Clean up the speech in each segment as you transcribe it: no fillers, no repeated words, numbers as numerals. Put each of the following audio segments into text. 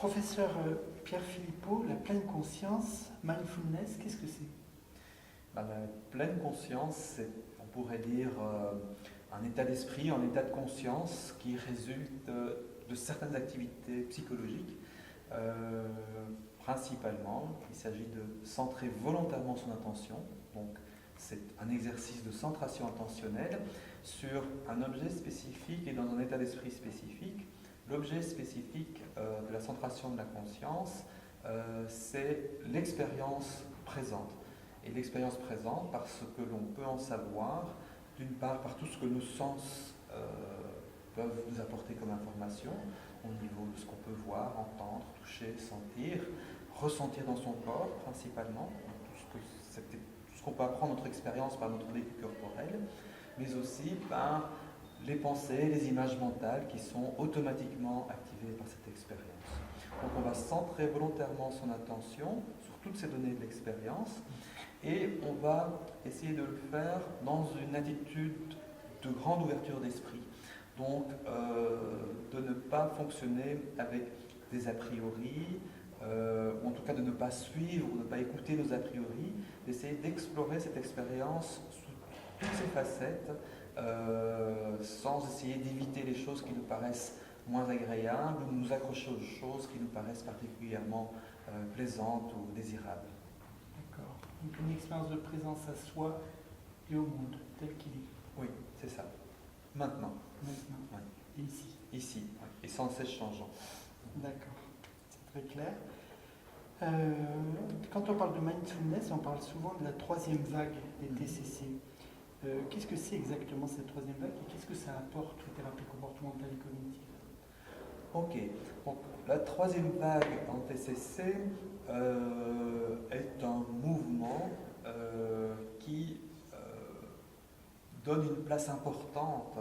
Professeur Pierre Philippot, la pleine conscience, mindfulness, qu'est-ce que c'est? La pleine conscience, c'est, on pourrait dire, un état d'esprit, un état de conscience qui résulte de certaines activités psychologiques. Principalement, il s'agit de centrer volontairement son attention, donc c'est un exercice de centration intentionnelle sur un objet spécifique et dans un état d'esprit spécifique. L'objet spécifique de la centration de la conscience, c'est l'expérience présente. Et l'expérience présente, parce que l'on peut en savoir, d'une part par tout ce que nos sens peuvent nous apporter comme information, au niveau de ce qu'on peut voir, entendre, toucher, sentir, ressentir dans son corps principalement, tout ce qu'on peut apprendre notre expérience par notre vécu corporel, mais aussi par les pensées, les images mentales qui sont automatiquement activées par cette expérience. Donc on va centrer volontairement son attention sur toutes ces données de l'expérience et on va essayer de le faire dans une attitude de grande ouverture d'esprit. Donc de ne pas fonctionner avec des a priori, ou en tout cas de ne pas suivre ou ne pas écouter nos a priori, d'essayer d'explorer cette expérience sous toutes ses facettes, sans essayer d'éviter les choses qui nous paraissent moins agréables ou nous accrocher aux choses qui nous paraissent particulièrement plaisantes ou désirables. D'accord. Donc une expérience de présence à soi et au monde, tel qu'il est. Oui, c'est ça. Maintenant. Maintenant. Oui. Et ici. Ici, oui. Et sans cesse changeant. D'accord. C'est très clair. Quand on parle de mindfulness, on parle souvent de la troisième vague des TCC. Qu'est-ce que c'est exactement cette troisième vague et qu'est-ce que ça apporte aux thérapies comportementales et cognitives? Ok, donc la troisième vague en TCC est un mouvement qui donne une place importante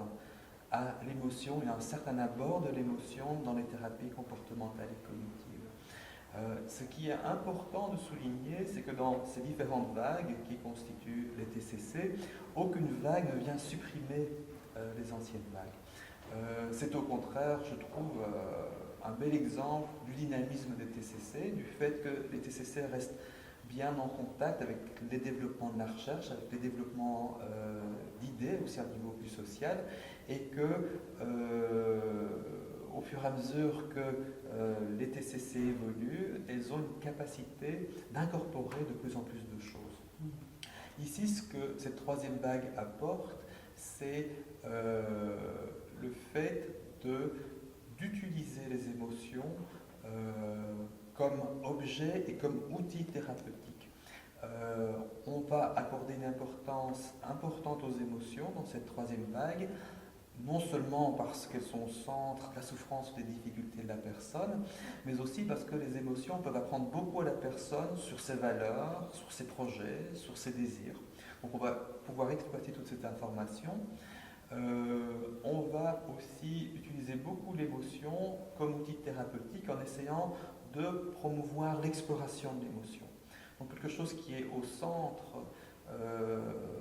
à l'émotion et à un certain abord de l'émotion dans les thérapies comportementales et cognitives. Ce qui est important de souligner, c'est que dans ces différentes vagues qui constituent les TCC, aucune vague ne vient supprimer les anciennes vagues. C'est au contraire, je trouve, un bel exemple du dynamisme des TCC, du fait que les TCC restent bien en contact avec les développements de la recherche, avec les développements d'idées aussi à un niveau plus social, et que au fur et à mesure que les TCC évoluent, elles ont une capacité d'incorporer de plus en plus de choses. Ici, ce que cette troisième vague apporte, c'est le fait d'utiliser les émotions comme objet et comme outil thérapeutique. On va accorder une importance importante aux émotions dans cette troisième vague, non seulement parce qu'elles sont au centre de la souffrance ou des difficultés de la personne, mais aussi parce que les émotions peuvent apprendre beaucoup à la personne sur ses valeurs, sur ses projets, sur ses désirs. Donc on va pouvoir exploiter toute cette information. On va aussi utiliser beaucoup l'émotion comme outil thérapeutique en essayant de promouvoir l'exploration de l'émotion. Donc quelque chose qui est au centre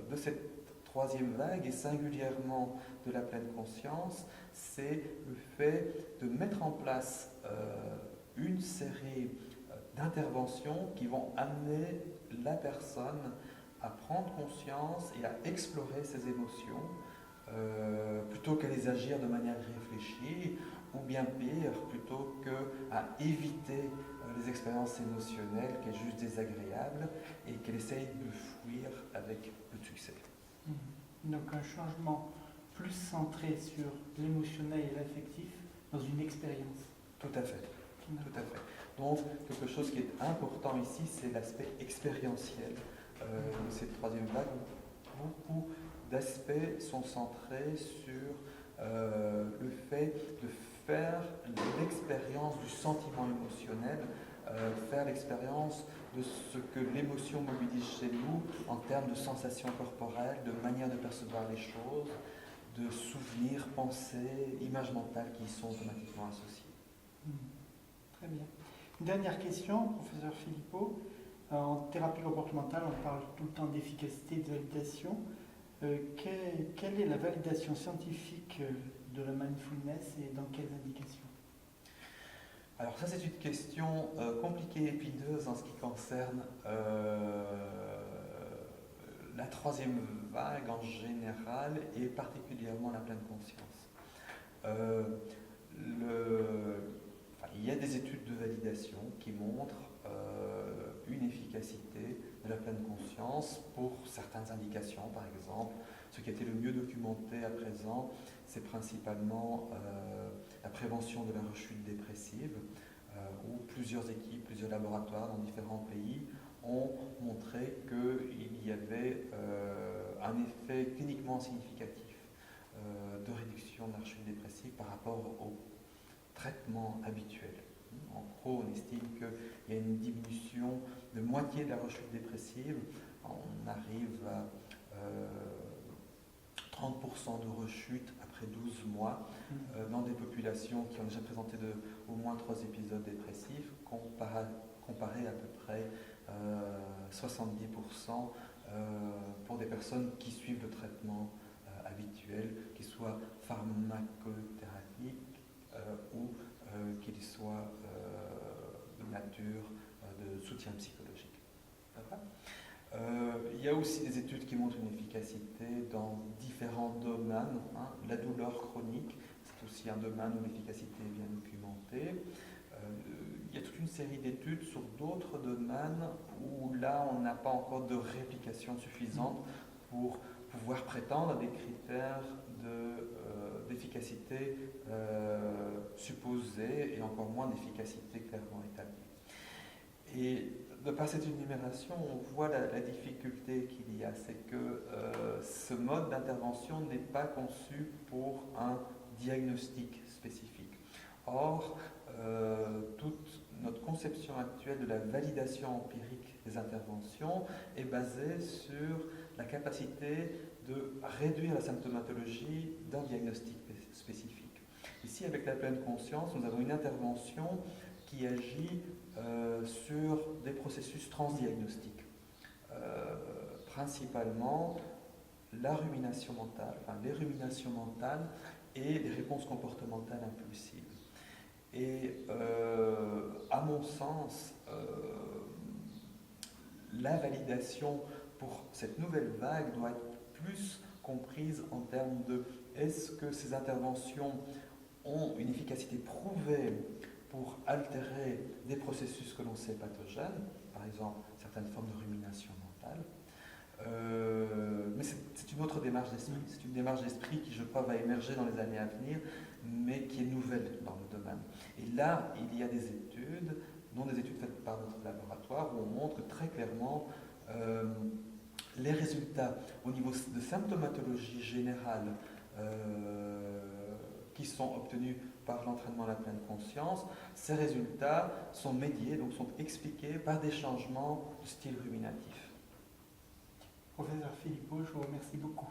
de cette troisième vague et singulièrement de la pleine conscience, c'est le fait de mettre en place une série d'interventions qui vont amener la personne à prendre conscience et à explorer ses émotions plutôt qu'à les agir de manière réfléchie, ou bien pire, plutôt qu'à éviter les expériences émotionnelles qui est juste désagréable et qu'elle essaye de fuir avec peu de succès. Donc un changement plus centré sur l'émotionnel et l'affectif dans une expérience. Tout à fait. Tout à fait. Donc quelque chose qui est important ici, c'est l'aspect expérientiel de cette troisième vague. Beaucoup d'aspects sont centrés sur le fait de faire l'expérience du sentiment émotionnel, faire l'expérience de ce que l'émotion mobilise chez nous en termes de sensations corporelles, de manière de percevoir les choses, de souvenirs, pensées, images mentales qui y sont automatiquement associées. Très bien. Une dernière question, professeur Philippot. En thérapie comportementale, on parle tout le temps d'efficacité, de validation. Quelle est la validation scientifique de la mindfulness et dans quelles indications? Alors ça, c'est une question compliquée et épineuse en ce qui concerne la troisième vague en général et particulièrement la pleine conscience. Il y a des études de validation qui montrent une efficacité de la pleine conscience pour certaines indications. Par exemple, ce qui a été le mieux documenté à présent, c'est principalement la prévention de la rechute dépressive, où plusieurs équipes, plusieurs laboratoires dans différents pays ont montré qu'il y avait un effet cliniquement significatif de réduction de la rechute dépressive par rapport au traitement habituel. En gros, on estime qu'il y a une diminution de moitié de la rechute dépressive. On arrive à 30% de rechute après 12 mois dans des populations qui ont déjà présenté au moins 3 épisodes dépressifs, comparé à peu près 70% pour des personnes qui suivent le traitement habituel, qu'il soit pharmacothérapique ou qu'il soit de nature de soutien psychologique. Il y a aussi des études qui montrent une efficacité dans différents domaines. La douleur chronique, c'est aussi un domaine où l'efficacité est bien documentée. Il y a toute une série d'études sur d'autres domaines où là, on n'a pas encore de réplication suffisante pour pouvoir prétendre à des critères d'efficacité supposés et encore moins d'efficacité clairement établie. Et de par cette énumération, on voit la difficulté qu'il y a, c'est que ce mode d'intervention n'est pas conçu pour un diagnostic spécifique. Or, toute notre conception actuelle de la validation empirique des interventions est basée sur la capacité de réduire la symptomatologie d'un diagnostic spécifique. Ici, avec la pleine conscience, nous avons une intervention qui agit sur des processus transdiagnostiques. Principalement la rumination mentale, les ruminations mentales et les réponses comportementales impulsives. Et à mon sens, la validation pour cette nouvelle vague doit être plus comprise en termes de est-ce que ces interventions ont une efficacité prouvée pour altérer des processus que l'on sait pathogènes, par exemple certaines formes de rumination mentale. Mais c'est une autre démarche d'esprit. C'est une démarche d'esprit qui, je crois, va émerger dans les années à venir, mais qui est nouvelle dans le domaine. Et là, il y a des études, dont des études faites par notre laboratoire, où on montre très clairement les résultats au niveau de symptomatologie générale qui sont obtenus par l'entraînement à la pleine conscience. Ces résultats sont médiés, donc sont expliqués par des changements de style ruminatif. Professeur Philippot, je vous remercie beaucoup.